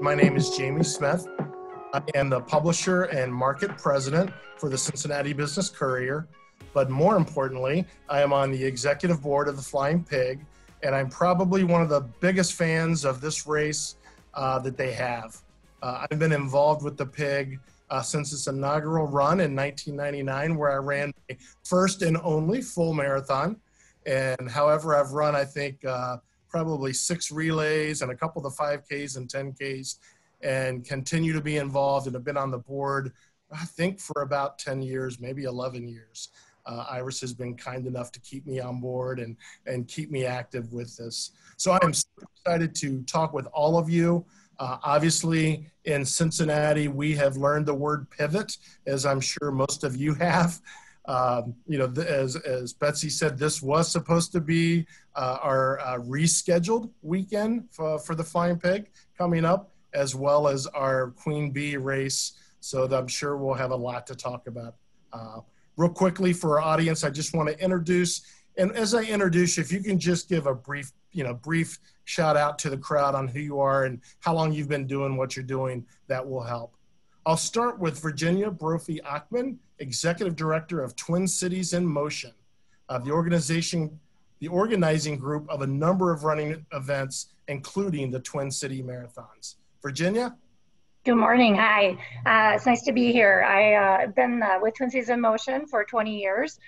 My name is Jamie Smith. I am the publisher and market president for the Cincinnati Business Courier. But more importantly, I am on the executive board of the Flying Pig, and I'm probably one of the biggest fans of this race that they have. I've been involved with the Pig since its inaugural run in 1999, where I ran my first and only full marathon. And however, I've run, I think, probably 6 relays and a couple of the 5Ks and 10Ks, and continue to be involved and have been on the board, I think, for about 10 years, maybe 11 years. Iris has been kind enough to keep me on board and keep me active with this. So I'm so excited to talk with all of you. Obviously, in Cincinnati, we have learned the word pivot, as I'm sure most of you have. As Betsy said, this was supposed to be our rescheduled weekend for the Flying Pig coming up, as well as our Queen Bee race. So I'm sure we'll have a lot to talk about. Real quickly for our audience, I just want to introduce, and as I introduce you, if you can just give a brief shout out to the crowd on who you are and how long you've been doing what you're doing, that will help. I'll start with Virginia Brophy Ackman, Executive Director of Twin Cities in Motion, the organizing group of a number of running events, including the Twin City Marathons. Virginia? Good morning. Hi. It's nice to be here. I've been with Twin Cities in Motion for 20 years.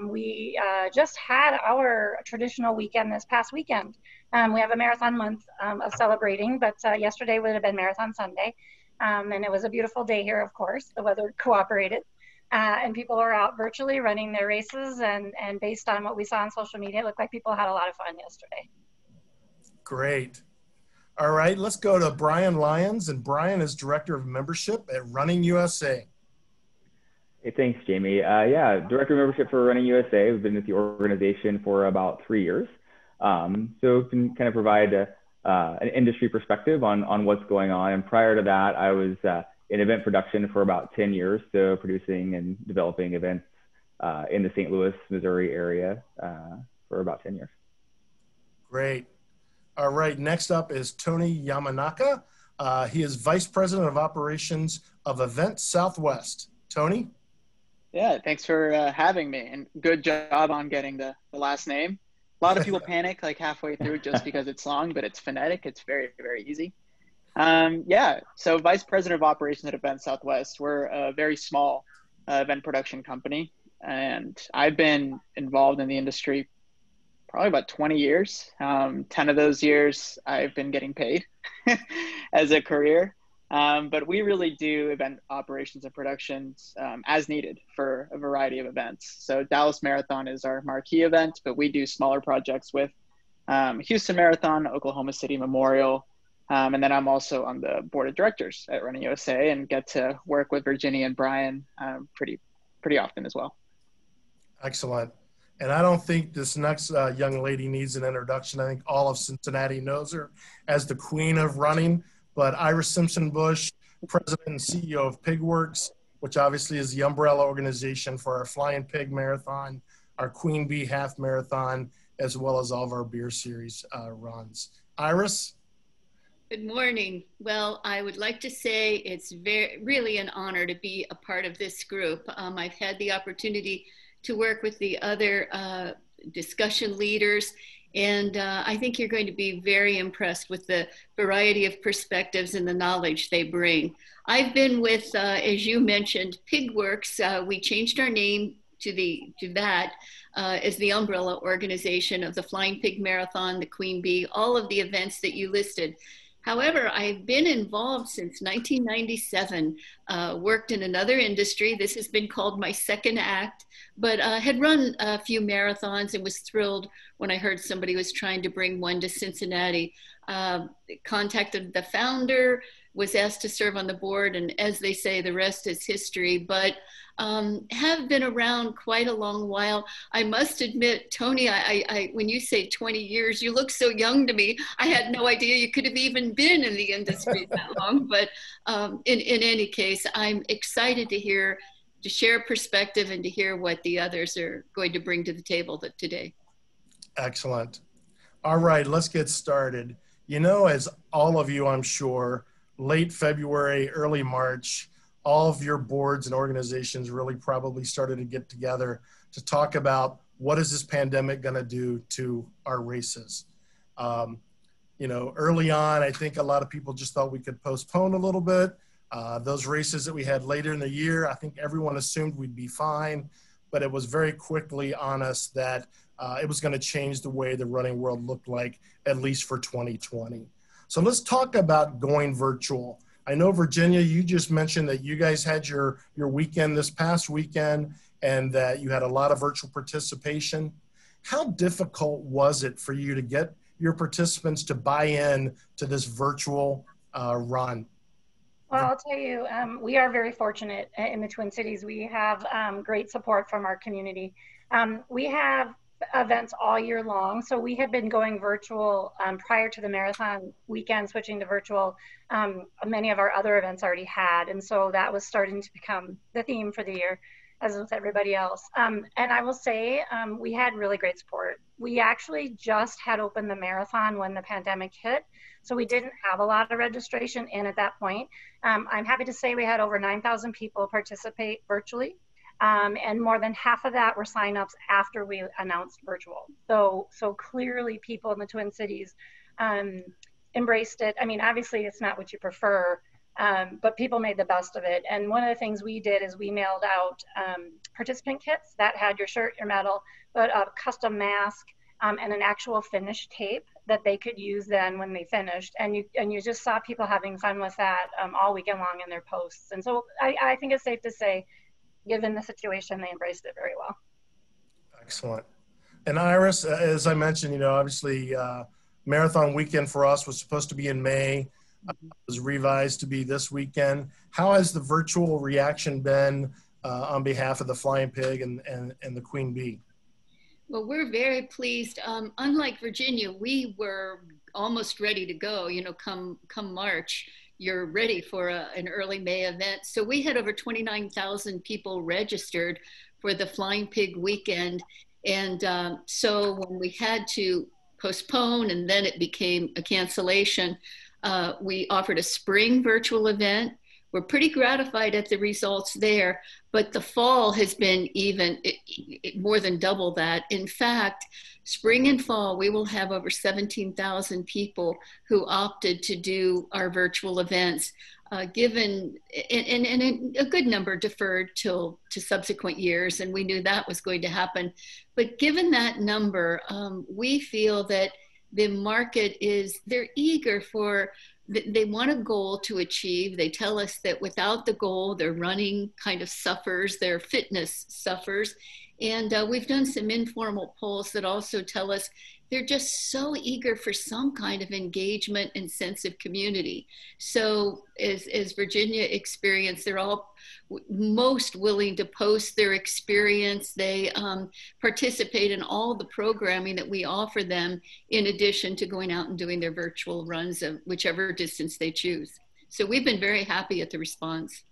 We just had our traditional weekend this past weekend. We have a marathon month of celebrating, but yesterday would have been Marathon Sunday. And it was a beautiful day here, of course. The weather cooperated. And people are out virtually running their races. And based on what we saw on social media, it looked like people had a lot of fun yesterday. Great. All right, let's go to Brian Lyons. And Brian is Director of Membership at Running USA. Hey, thanks, Jamie. Director of Membership for Running USA. We've been with the organization for about 3 years. So can kind of provide an industry perspective on what's going on. And prior to that, I was in event production for about 10 years, so producing and developing events in the St. Louis, Missouri area for about 10 years. Great. All right, next up is Tony Yamanaka. He is Vice President of Operations of Event Southwest. Tony? Yeah, thanks for having me, and good job on getting the last name. A lot of people panic like halfway through just because it's long, but it's phonetic. It's very, very easy. So Vice President of Operations at Event Southwest. We're a very small event production company, and I've been involved in the industry probably about 20 years. 10 of those years I've been getting paid as a career. But we really do event operations and productions as needed for a variety of events. So Dallas Marathon is our marquee event, but we do smaller projects with Houston Marathon, Oklahoma City Memorial. And then I'm also on the board of directors at Running USA and get to work with Virginia and Brian pretty often as well. Excellent. And I don't think this next young lady needs an introduction. I think all of Cincinnati knows her as the queen of running. But Iris Simpson Bush, President and CEO of PigWorks, which obviously is the umbrella organization for our Flying Pig Marathon, our Queen Bee Half Marathon, as well as all of our beer series runs. Iris? Good morning. Well, I would like to say it's really an honor to be a part of this group. I've had the opportunity to work with the other discussion leaders, and I think you're going to be very impressed with the variety of perspectives and the knowledge they bring. I've been with, as you mentioned, PigWorks. We changed our name to that as the umbrella organization of the Flying Pig Marathon, the Queen Bee, all of the events that you listed. However, I've been involved since 1997, worked in another industry. This has been called my second act, but had run a few marathons and was thrilled when I heard somebody was trying to bring one to Cincinnati. Contacted the founder, was asked to serve on the board, and as they say, the rest is history, but have been around quite a long while. I must admit, Tony, when you say 20 years, you look so young to me. I had no idea you could have even been in the industry that long, but in any case, I'm excited to share perspective and to hear what the others are going to bring to the table today. Excellent. All right, let's get started. As all of you, I'm sure, late February, early March, all of your boards and organizations really probably started to get together to talk about what is this pandemic going to do to our races. Early on, I think a lot of people just thought we could postpone a little bit. Those races that we had later in the year, I think everyone assumed we'd be fine, but it was very quickly on us that it was going to change the way the running world looked like, at least for 2020. So let's talk about going virtual. I know, Virginia, you just mentioned that you guys had your weekend this past weekend and that you had a lot of virtual participation. How difficult was it for you to get your participants to buy in to this virtual run? Well, I'll tell you, we are very fortunate in the Twin Cities. We have great support from our community. We have events all year long. So we had been going virtual prior to the marathon weekend, switching to virtual. Many of our other events already had. And so that was starting to become the theme for the year, as with everybody else. And I will say we had really great support. We actually just had opened the marathon when the pandemic hit. So we didn't have a lot of registration in at that point. I'm happy to say we had over 9,000 people participate virtually. And more than half of that were signups after we announced virtual. So clearly people in the Twin Cities embraced it. I mean, obviously it's not what you prefer, but people made the best of it. And one of the things we did is we mailed out participant kits that had your shirt, your medal, but a custom mask and an actual finish tape that they could use then when they finished. And you just saw people having fun with that all weekend long in their posts. And so I think it's safe to say, given the situation, they embraced it very well. Excellent. And Iris, as I mentioned, obviously marathon weekend for us was supposed to be in May. It was revised to be this weekend. How has the virtual reaction been on behalf of the Flying Pig and the Queen Bee? Well, we're very pleased. Unlike Virginia, we were almost ready to go, come March. You're ready for an early May event. So we had over 29,000 people registered for the Flying Pig weekend. And so when we had to postpone and then it became a cancellation, we offered a spring virtual event. We're pretty gratified at the results there, but the fall has been even more than double that. In fact, spring and fall, we will have over 17,000 people who opted to do our virtual events, given, and a good number deferred to subsequent years, and we knew that was going to happen. But given that number, we feel that the market they're eager for, they want a goal to achieve. They tell us that without the goal, their running kind of suffers, their fitness suffers. And we've done some informal polls that also tell us they're just so eager for some kind of engagement and sense of community. So as Virginia experienced, they're all most willing to post their experience. They participate in all the programming that we offer them, in addition to going out and doing their virtual runs of whichever distance they choose. So we've been very happy at the response.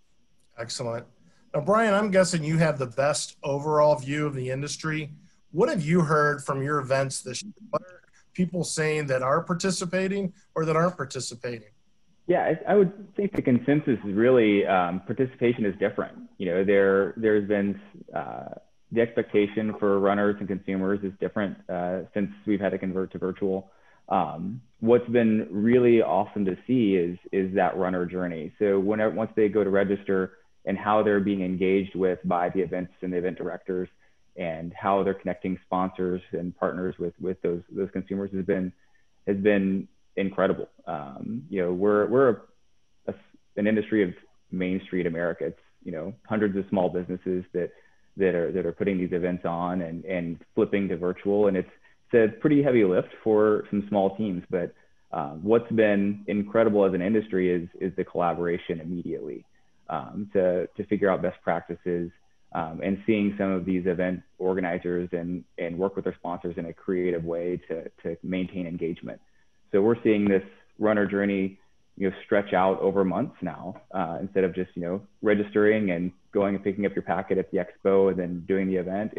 Excellent. Now, Brian, I'm guessing you have the best overall view of the industry. What have you heard from your events this year? What are people saying that are participating or that aren't participating? Yeah, I would think the consensus is really participation is different. There's been the expectation for runners and consumers is different since we've had to convert to virtual. What's been really awesome to see is that runner journey. So once they go to register and how they're being engaged with by the events and the event directors, and how they're connecting sponsors and partners with those consumers has been incredible. We're an industry of Main Street America. It's hundreds of small businesses that are putting these events on and flipping to virtual, and it's a pretty heavy lift for some small teams. But what's been incredible as an industry is the collaboration immediately to figure out best practices. And seeing some of these event organizers and work with their sponsors in a creative way to maintain engagement. So we're seeing this runner journey, stretch out over months now, instead of just, registering and going and picking up your packet at the expo and then doing the event.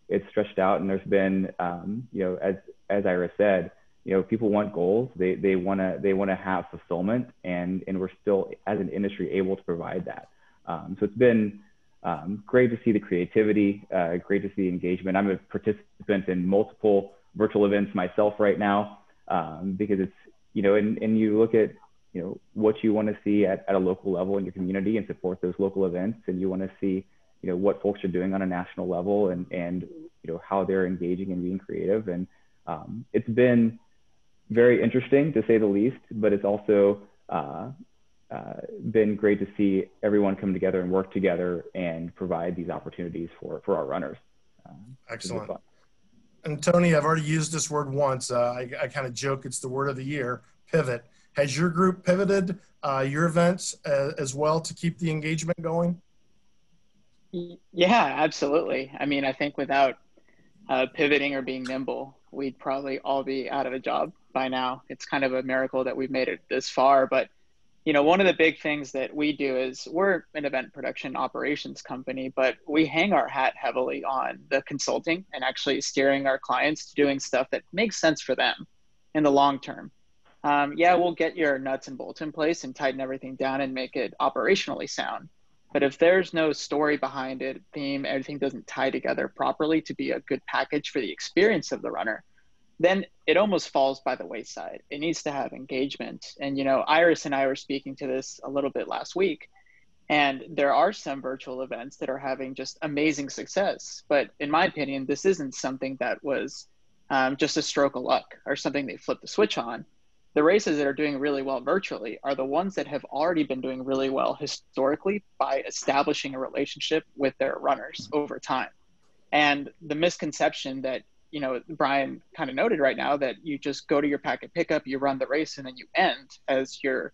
It's stretched out, and there's been, as Iris said, people want goals. They want to have fulfillment, and we're still, as an industry, able to provide that. So it's been great to see the creativity, great to see the engagement. I'm a participant in multiple virtual events myself right now, because it's, and you look at, what you want to see at a local level in your community and support those local events. And you want to see, what folks are doing on a national level, and how they're engaging and being creative. And it's been very interesting, to say the least, but it's also been great to see everyone come together and work together and provide these opportunities for our runners. Excellent. And Tony, I've already used this word once. I kind of joke it's the word of the year, pivot. Has your group pivoted your events as well to keep the engagement going? Yeah, absolutely. I mean, I think without pivoting or being nimble, we'd probably all be out of a job by now. It's kind of a miracle that we've made it this far. But, one of the big things that we do is we're an event production operations company, but we hang our hat heavily on the consulting and actually steering our clients to doing stuff that makes sense for them in the long term. Yeah, we'll get your nuts and bolts in place and tighten everything down and make it operationally sound. But if there's no story behind it, theme, everything doesn't tie together properly to be a good package for the experience of the runner, then it almost falls by the wayside. It needs to have engagement. And, Iris and I were speaking to this a little bit last week, and there are some virtual events that are having just amazing success. But in my opinion, this isn't something that was just a stroke of luck or something they flipped the switch on. The races that are doing really well virtually are the ones that have already been doing really well historically by establishing a relationship with their runners over time. And the misconception that, Brian kind of noted right now, that you just go to your packet pickup, you run the race, and then you end as your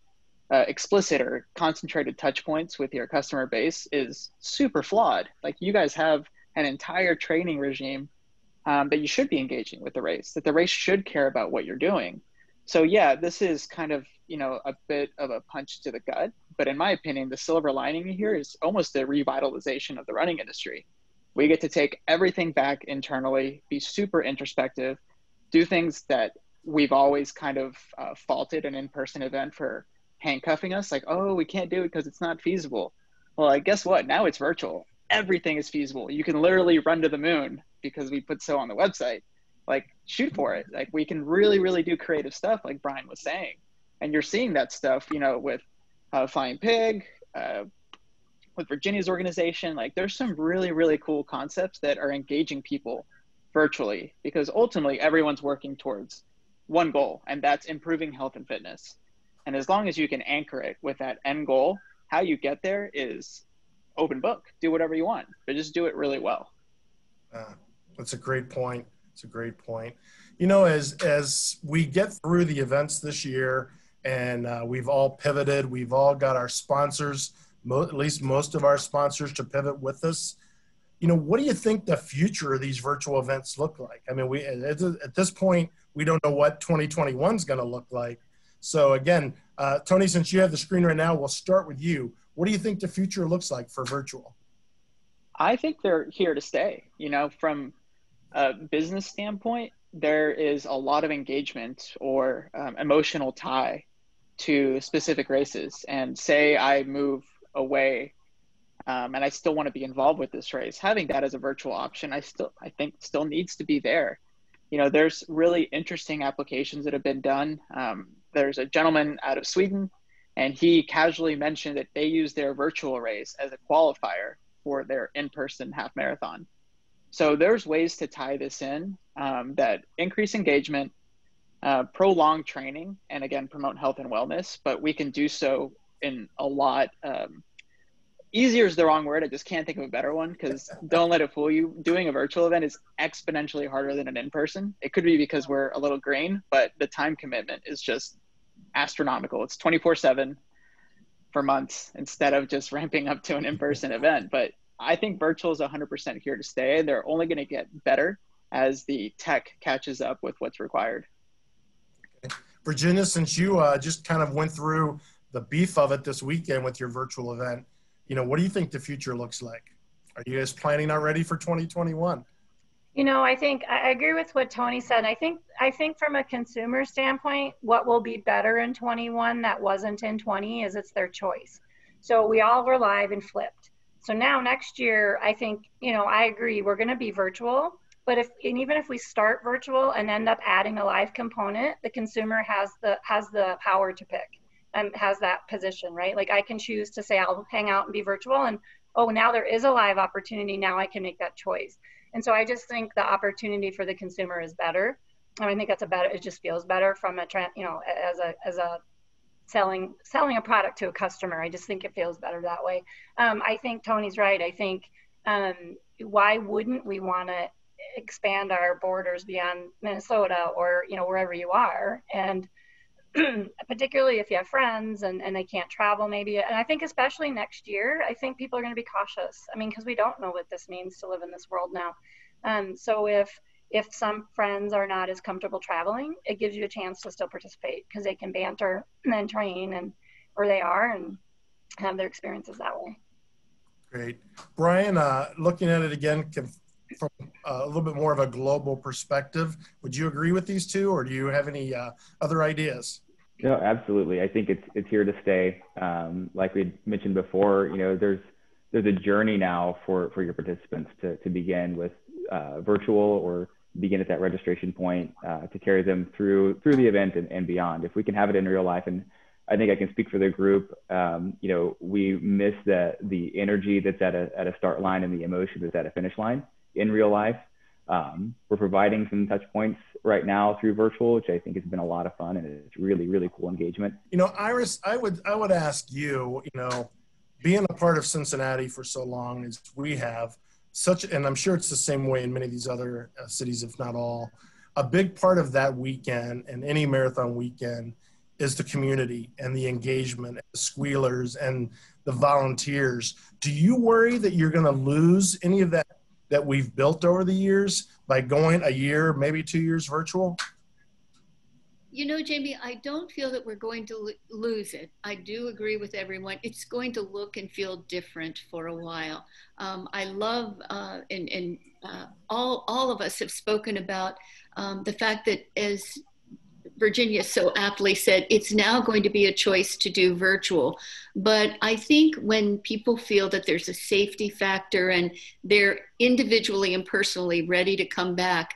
explicit or concentrated touch points with your customer base is super flawed. Like, you guys have an entire training regime that you should be engaging with the race, that the race should care about what you're doing. So yeah, this is kind of, a bit of a punch to the gut, but in my opinion, the silver lining here is almost a revitalization of the running industry. We get to take everything back internally, be super introspective, do things that we've always kind of faulted an in-person event for handcuffing us, like, oh, we can't do it because it's not feasible. Well, guess what? Now it's virtual. Everything is feasible. You can literally run to the moon because we put so on the website. Like, shoot for it. Like, we can really, really do creative stuff, like Brian was saying. And you're seeing that stuff, with Flying Pig, with Virginia's organization. Like, there's some really, really cool concepts that are engaging people virtually, because ultimately everyone's working towards one goal, and that's improving health and fitness. And as long as you can anchor it with that end goal, how you get there is open book. Do whatever you want, but just do it really well. That's a great point. It's a great point. As we get through the events this year, and we've all pivoted, we've all got our sponsors, at least most of our sponsors, to pivot with us. What do you think the future of these virtual events look like? I mean, at this point, we don't know what 2021 is going to look like. So again, Tony, since you have the screen right now, we'll start with you. What do you think the future looks like for virtual? I think they're here to stay. From a business standpoint, there is a lot of engagement or emotional tie to specific races. And say I move away and I still want to be involved with this race, having that as a virtual option, I think still needs to be there. There's really interesting applications that have been done. There's a gentleman out of Sweden, and he casually mentioned that they use their virtual race as a qualifier for their in-person half marathon. So there's ways to tie this in that increase engagement, prolong training, and again, promote health and wellness, but we can do so in a lot. Easier is the wrong word. I just can't think of a better one, because don't let it fool you. Doing a virtual event is exponentially harder than an in-person. It could be because we're a little green, but the time commitment is just astronomical. It's 24/7 for months instead of just ramping up to an in-person event. But I think virtual is 100% here to stay. They're only going to get better as the tech catches up with what's required. Virginia, since you just kind of went through the beef of it this weekend with your virtual event, what do you think the future looks like? Are you guys planning already for 2021? I think I agree with what Tony said. I think from a consumer standpoint, what will be better in 21 that wasn't in 20 is it's their choice. So we all were live and flipped. So now next year, I think, I agree, we're going to be virtual, but even if we start virtual and end up adding a live component, the consumer has the power to pick and has that position, right? Like I can choose to say I'll hang out and be virtual, and oh, now there is a live opportunity. Now I can make that choice. And so I just think the opportunity for the consumer is better. And I think it just feels better from as a selling a product to a customer. I just think it feels better that way. I think Tony's right. I think, why wouldn't we want to expand our borders beyond Minnesota or, wherever you are? And particularly if you have friends and they can't travel maybe. And I think especially next year, I think people are going to be cautious. I mean, because we don't know what this means to live in this world now. So if some friends are not as comfortable traveling, it gives you a chance to still participate because they can banter and then train and where they are and have their experiences that way. Great. Brian, looking at it again from a little bit more of a global perspective, would you agree with these two, or do you have any other ideas? No, absolutely. I think it's here to stay. Like we mentioned before, there's a journey now for your participants to begin with virtual or begin at that registration point to carry them through the event and beyond. If we can have it in real life, and I think I can speak for the group, we miss the energy that's at a start line and the emotion that's at a finish line in real life. We're providing some touch points right now through virtual, which I think has been a lot of fun, and it's really, really cool engagement. Iris, I would ask you, being a part of Cincinnati for so long as we have, and I'm sure it's the same way in many of these other cities, if not all, a big part of that weekend and any marathon weekend is the community and the engagement, and the squealers and the volunteers. Do you worry that you're going to lose any of that we've built over the years by going a year, maybe 2 years virtual? Jamie, I don't feel that we're going to lose it. I do agree with everyone. It's going to look and feel different for a while. I love, and all of us have spoken about the fact that, as Virginia so aptly said, it's now going to be a choice to do virtual. But I think when people feel that there's a safety factor and they're individually and personally ready to come back,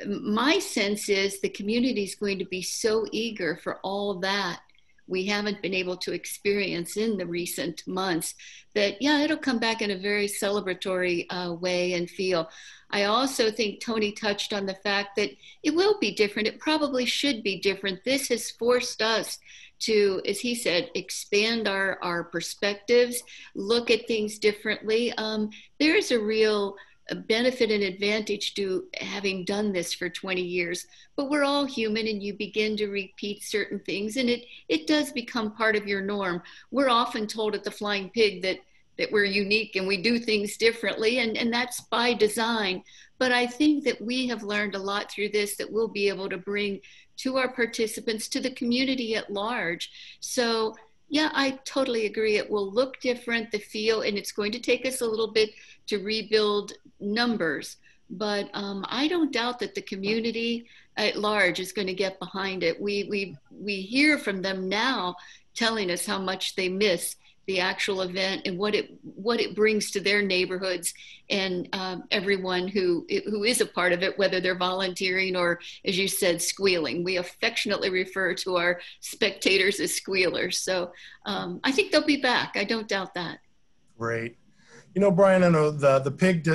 my sense is the community is going to be so eager for all that we haven't been able to experience in the recent months that, yeah, it'll come back in a very celebratory way and feel. I also think Tony touched on the fact that it will be different. It probably should be different. This has forced us to, as he said, expand our perspectives, look at things differently. There is a real benefit and advantage to having done this for 20 years, but we're all human and you begin to repeat certain things and it does become part of your norm. We're often told at the Flying Pig that we're unique and we do things differently, and that's by design. But I think that we have learned a lot through this that we'll be able to bring to our participants, to the community at large. So yeah, I totally agree. It will look different, the feel, and it's going to take us a little bit to rebuild numbers. But I don't doubt that the community at large is going to get behind it. We hear from them now telling us how much they miss the actual event and what it brings to their neighborhoods and everyone who is a part of it, whether they're volunteering or, as you said, squealing. We affectionately refer to our spectators as squealers. So I think they'll be back. I don't doubt that. Great. Brian, I know the PIG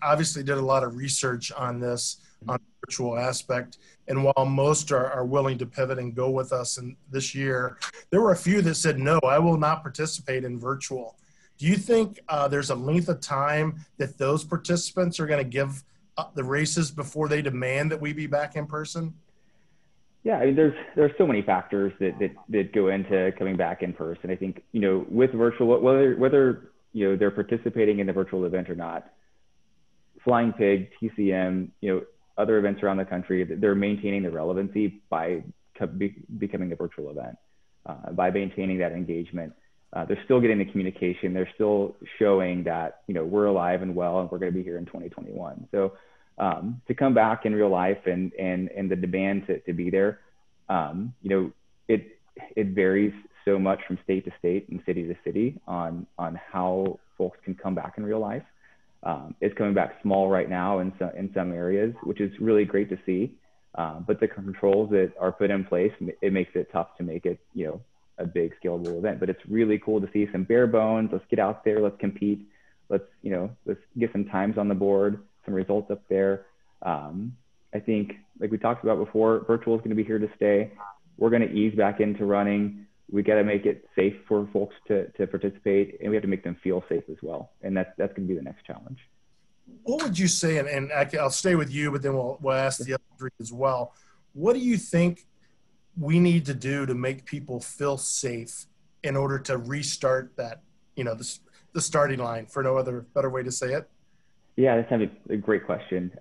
obviously did a lot of research on this, on the virtual aspect. And while most are willing to pivot and go with us in this year, there were a few that said, no, I will not participate in virtual. Do you think there's a length of time that those participants are going to give the races before they demand that we be back in person? Yeah, I mean, there's so many factors that go into coming back in person. I think, with virtual, whether they're participating in the virtual event or not, Flying Pig, TCM, other events around the country, they're maintaining the relevancy by becoming a virtual event, by maintaining that engagement. They're still getting the communication. They're still showing that, we're alive and well, and we're going to be here in 2021. So to come back in real life and the demand to be there, you know, it varies so much from state to state and city to city on how folks can come back in real life. It's coming back small right now in some areas, which is really great to see. But the controls that are put in place, it makes it tough to make it, you know, a big scalable event. But it's really cool to see some bare bones. Let's get out there. Let's compete. Let's get some times on the board, some results up there. I think, like we talked about before, virtual is going to be here to stay. We're going to ease back into running. We got to make it safe for folks to participate, and we have to make them feel safe as well. And that's going to be the next challenge. What would you say, and I'll stay with you, but then we'll ask the other three as well. What do you think we need to do to make people feel safe in order to restart that, you know, the starting line, for no other better way to say it? Yeah, that's a great question.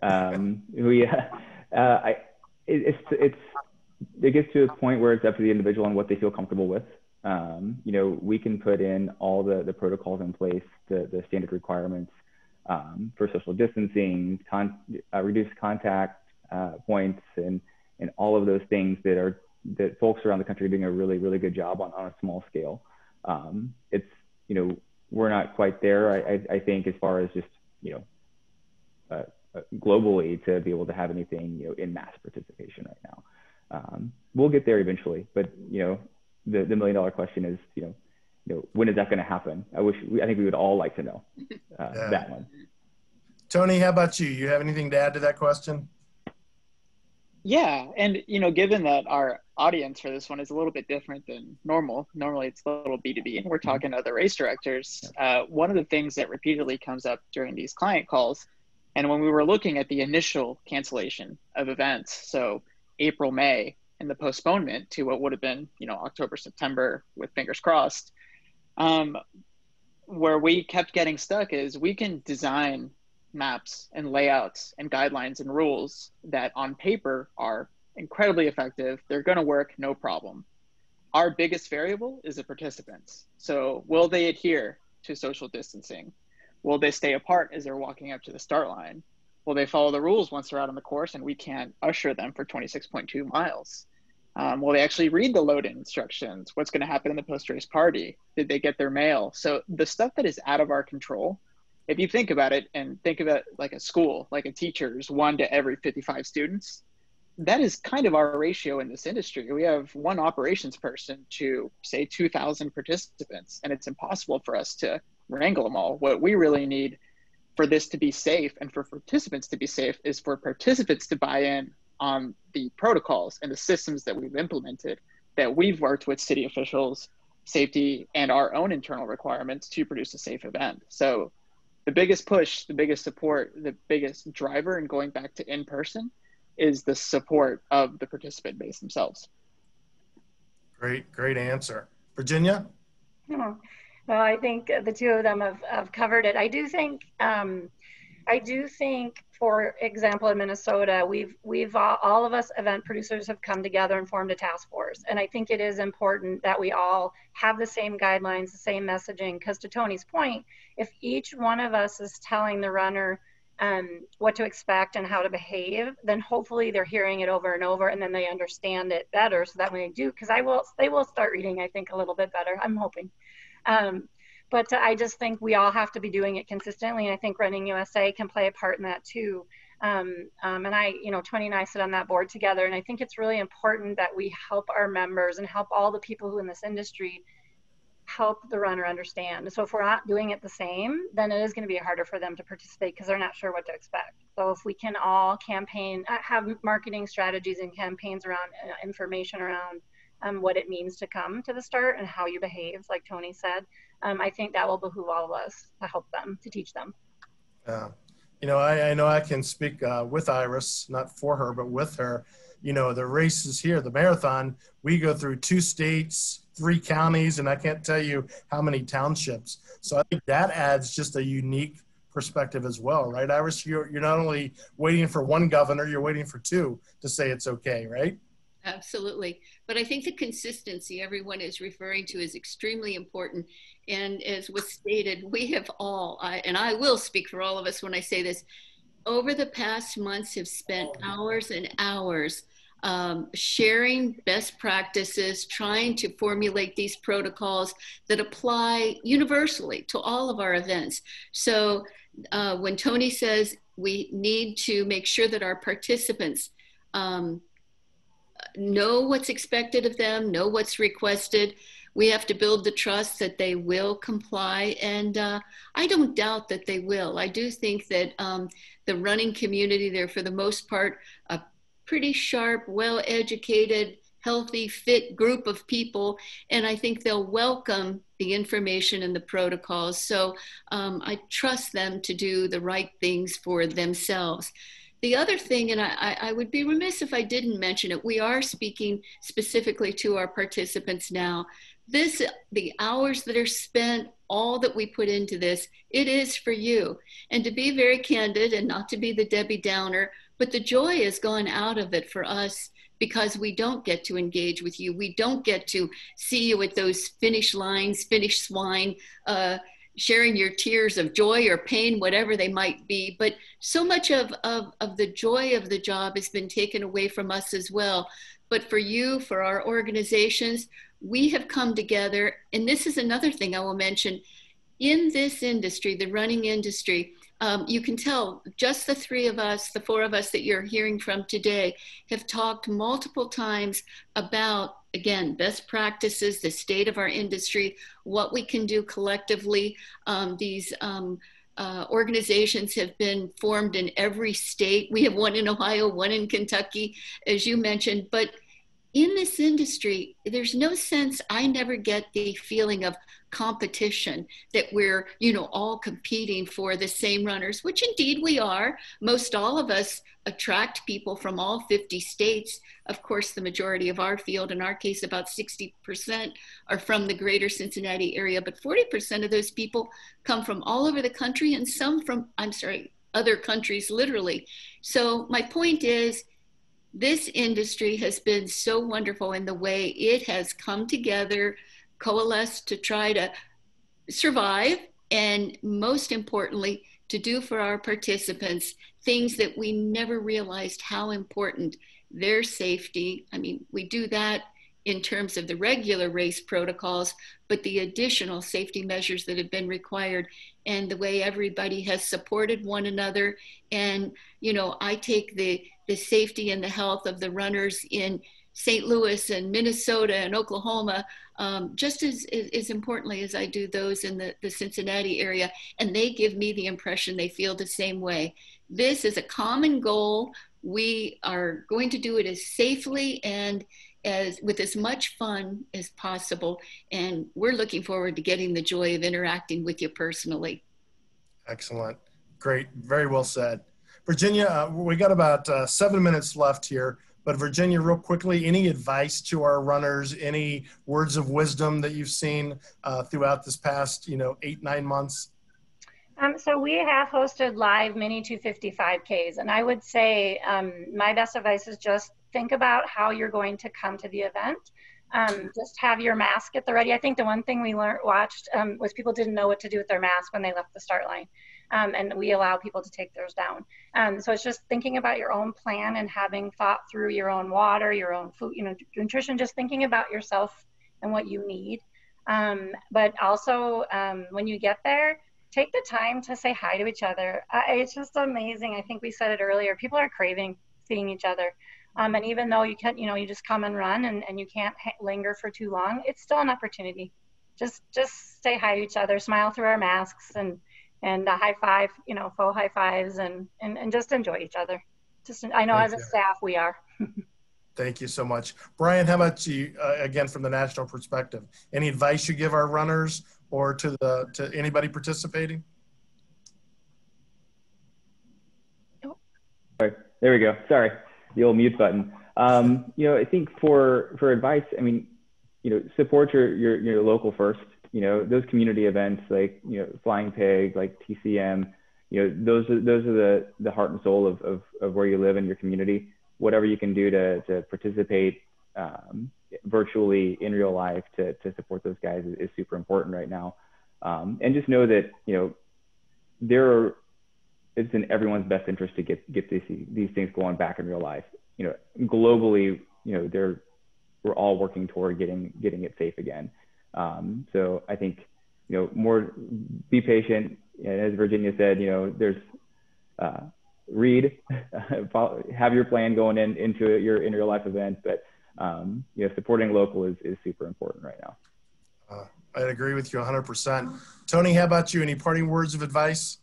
It gets to a point where it's up to the individual on what they feel comfortable with. You know, we can put in all the protocols in place, the standard requirements for social distancing, reduced contact points, and all of those things that folks around the country are doing a really, really good job on a small scale. It's, you know, we're not quite there, I think, as far as just, you know, globally to be able to have anything, you know, in mass participation right now. We'll get there eventually, but, you know, the $1 million question is, you know, when is that going to happen? I think we would all like to know that one. Tony, how about you? You have anything to add to that question? Yeah, and you know, given that our audience for this one is a little bit different than normal, normally it's a little B2B, and we're talking to other race directors. One of the things that repeatedly comes up during these client calls, and when we were looking at the initial cancellation of events, so April, May, and the postponement to what would have been, you know, October, September, with fingers crossed, where we kept getting stuck is we can design maps and layouts and guidelines and rules that on paper are incredibly effective. They're going to work, no problem. Our biggest variable is the participants. So will they adhere to social distancing? Will they stay apart as they're walking up to the start line? Will they follow the rules once they're out on the course and we can't usher them for 26.2 miles? Will they actually read the load-in instructions? What's going to happen in the post-race party? Did they get their mail? So the stuff that is out of our control, if you think about it and think of it like a school, like a teacher's 1 to every 55 students, that is kind of our ratio in this industry. We have one operations person to, say, 2,000 participants, and it's impossible for us to wrangle them all. What we really need for this to be safe and for participants to be safe is for participants to buy in on the protocols and the systems that we've implemented, that we've worked with city officials, safety, and our own internal requirements to produce a safe event. So the biggest push, the biggest support, the biggest driver in going back to in-person is the support of the participant base themselves. Great answer. Virginia? Well, I think the two of them have covered it. I do think, for example, in Minnesota, we've all of us event producers have come together and formed a task force. And I think it is important that we all have the same guidelines, the same messaging, because to Tony's point, if each one of us is telling the runner what to expect and how to behave, then hopefully they're hearing it over and over, and then they understand it better, so that when they do, because they will start reading, I think, a little bit better, I'm hoping. But I just think we all have to be doing it consistently, and I think Running USA can play a part in that too. And I, you know, Tony and I sit on that board together, and I think it's really important that we help our members and help all the people who in this industry help the runner understand. So if we're not doing it the same, then it is going to be harder for them to participate because they're not sure what to expect. So if we can all campaign, have marketing strategies and campaigns around information around what it means to come to the start and how you behave, like Tony said, I think that will behoove all of us to help them, to teach them. You know, I know I can speak with Iris, not for her, but with her. You know, the races here, the marathon, we go through 2 states, 3 counties, and I can't tell you how many townships. So I think that adds just a unique perspective as well, right, Iris? You're not only waiting for one governor, you're waiting for 2 to say it's okay, right? Absolutely. But I think the consistency everyone is referring to is extremely important. And as was stated, we have all, and I will speak for all of us when I say this, over the past months have spent hours and hours sharing best practices, trying to formulate these protocols that apply universally to all of our events. So when Tony says we need to make sure that our participants know what's expected of them, know what's requested, we have to build the trust that they will comply. And I don't doubt that they will. I do think that the running community, they're for the most part a pretty sharp, well-educated, healthy, fit group of people. And I think they'll welcome the information and the protocols. So I trust them to do the right things for themselves. The other thing, and I would be remiss if I didn't mention it, we are speaking specifically to our participants now. The hours that are spent, all that we put into this, it is for you. And to be very candid and not to be the Debbie Downer, but the joy has gone out of it for us because we don't get to engage with you. We don't get to see you at those finish lines, finish swine, sharing your tears of joy or pain, whatever they might be. But so much of the joy of the job has been taken away from us as well. But for you, for our organizations, we have come together. And this is another thing I will mention. In this industry, the running industry, you can tell just the three of us, the four of us that you're hearing from today, have talked multiple times about, again, best practices, the state of our industry, what we can do collectively. These organizations have been formed in every state. We have one in Ohio, one in Kentucky, as you mentioned. But in this industry, there's no sense, I never get the feeling of competition, that we're, all competing for the same runners, which indeed we are. Most all of us attract people from all 50 states. Of course, the majority of our field, in our case, about 60% are from the greater Cincinnati area, but 40% of those people come from all over the country and some from, other countries, literally. So my point is, this industry has been so wonderful in the way it has come together, coalesced to try to survive, and most importantly, to do for our participants things that we never realized how important their safety. I mean, we do that in terms of the regular race protocols, but the additional safety measures that have been required and the way everybody has supported one another. And, I take the safety and the health of the runners in St. Louis and Minnesota and Oklahoma just as importantly as I do those in the Cincinnati area. And they give me the impression they feel the same way. This is a common goal. We are going to do it as safely and with as much fun as possible. And we're looking forward to getting the joy of interacting with you personally. Excellent. Great. Very well said. Virginia, we got about 7 minutes left here, but Virginia, real quickly, any advice to our runners, any words of wisdom that you've seen throughout this past, 8-9 months? So we have hosted live mini 255Ks, and I would say my best advice is just think about how you're going to come to the event. Just have your mask at the ready. I think the one thing we watched was people didn't know what to do with their mask when they left the start line. And we allow people to take theirs down. So it's just thinking about your own plan and having thought through your own water, your own food, nutrition, just thinking about yourself and what you need. But also when you get there, take the time to say hi to each other. It's just amazing. I think we said it earlier. People are craving seeing each other. And even though you can, you just come and run and you can't linger for too long, it's still an opportunity. Just say hi to each other, smile through our masks and high five, faux high fives and just enjoy each other. I know as a staff we are. Thank you so much. Brian, how about you, again, from the national perspective, any advice you give our runners or to anybody participating? Sorry, there we go. Sorry, the old mute button. I think for advice, support your local first. Those community events like Flying Pig, like TCM, those are the heart and soul of where you live in your community. Whatever you can do to participate virtually in real life to support those guys is super important right now. And just know that it's in everyone's best interest to get these things going back in real life. You know, globally, you know, we're all working toward getting it safe again. So I think, you know, be patient. And as Virginia said, you know, there's read, have your plan going into your in real life events, but you know, supporting local is super important right now. I agree with you 100%. Tony, how about you? Any parting words of advice?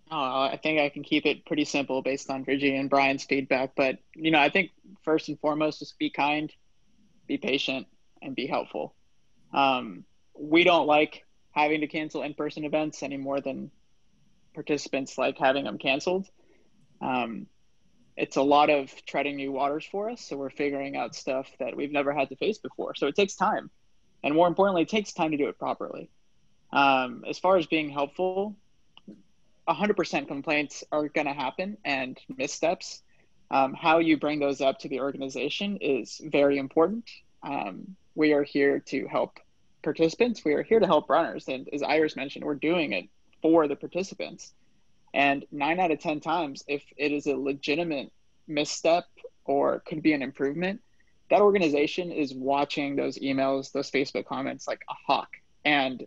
I think I can keep it pretty simple based on Virginia and Brian's feedback. But, you know, I think first and foremost, just be kind, be patient, and be helpful. We don't like having to cancel in-person events any more than participants like having them canceled. It's a lot of treading new waters for us. So we're figuring out stuff that we've never had to face before. So it takes time. And more importantly, it takes time to do it properly. As far as being helpful, 100% complaints are going to happen and missteps. How you bring those up to the organization is very important. We are here to help participants. We are here to help runners. And as Iris mentioned, we're doing it for the participants. And 9 out of 10 times, if it is a legitimate misstep or could be an improvement, that organization is watching those emails, those Facebook comments like a hawk. And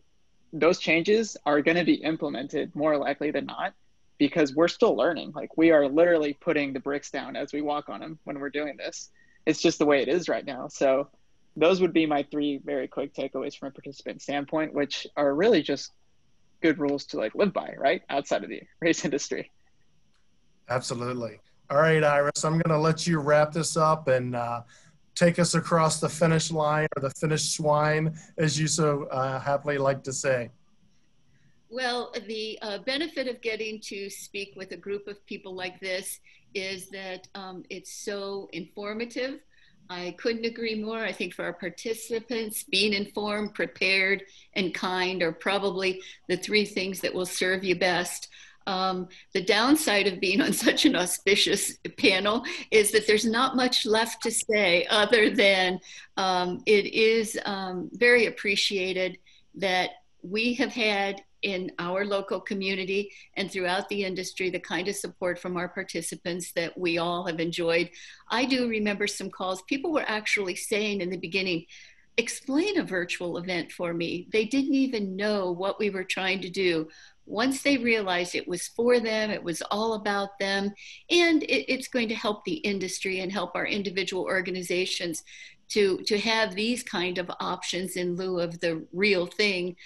those changes are going to be implemented more likely than not, because we're still learning. Like, we are literally putting the bricks down as we walk on them when we're doing this. It's just the way it is right now. So those would be my 3 very quick takeaways from a participant standpoint, which are really just good rules to like live by, right? Outside of the race industry. Absolutely. All right, Iris, I'm going to let you wrap this up and take us across the finish line, or the finish swine, as you so happily like to say. Well, the benefit of getting to speak with a group of people like this is that it's so informative. I couldn't agree more. I think for our participants, being informed, prepared, and kind are probably the 3 things that will serve you best. The downside of being on such an auspicious panel is that there's not much left to say other than it is very appreciated that we have had in our local community and throughout the industry the kind of support from our participants that we all have enjoyed. I do remember some calls. People were actually saying in the beginning, explain a virtual event for me. They didn't even know what we were trying to do. Once they realized it was for them, it was all about them, and it's going to help the industry and help our individual organizations to have these kind of options in lieu of the real thing.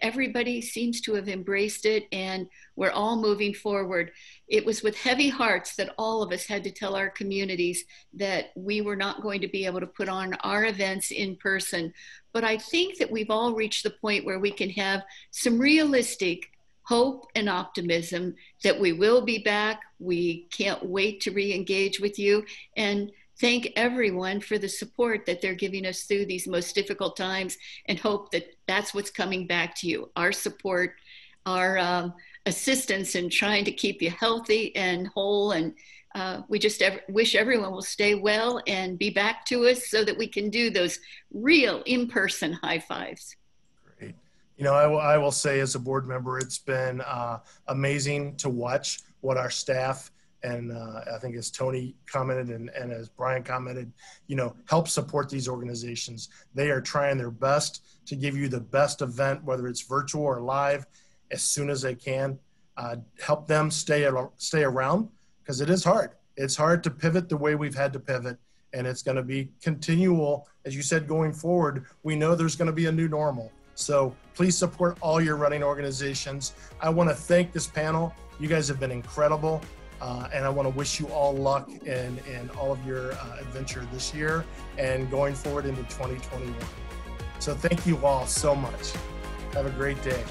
Everybody seems to have embraced it, and we're all moving forward. It was with heavy hearts that all of us had to tell our communities that we were not going to be able to put on our events in person. But I think that we've all reached the point where we can have some realistic hope and optimism that we will be back. We can't wait to re-engage with you, and thank everyone for the support that they're giving us through these most difficult times, and hope that that's what's coming back to you. Our support, our assistance in trying to keep you healthy and whole. And we just wish everyone will stay well and be back to us so that we can do those real in-person high fives. Great. You know, I will say as a board member, it's been amazing to watch what our staff and I think as Tony commented and as Brian commented, you know, help support these organizations. They are trying their best to give you the best event, whether it's virtual or live, as soon as they can. Help them stay around, because it is hard. It's hard to pivot the way we've had to pivot, and it's going to be continual, as you said, going forward. We know there's going to be a new normal. So please support all your running organizations. I want to thank this panel. You guys have been incredible. And I want to wish you all luck in all of your adventure this year and going forward into 2021. So thank you all so much. Have a great day.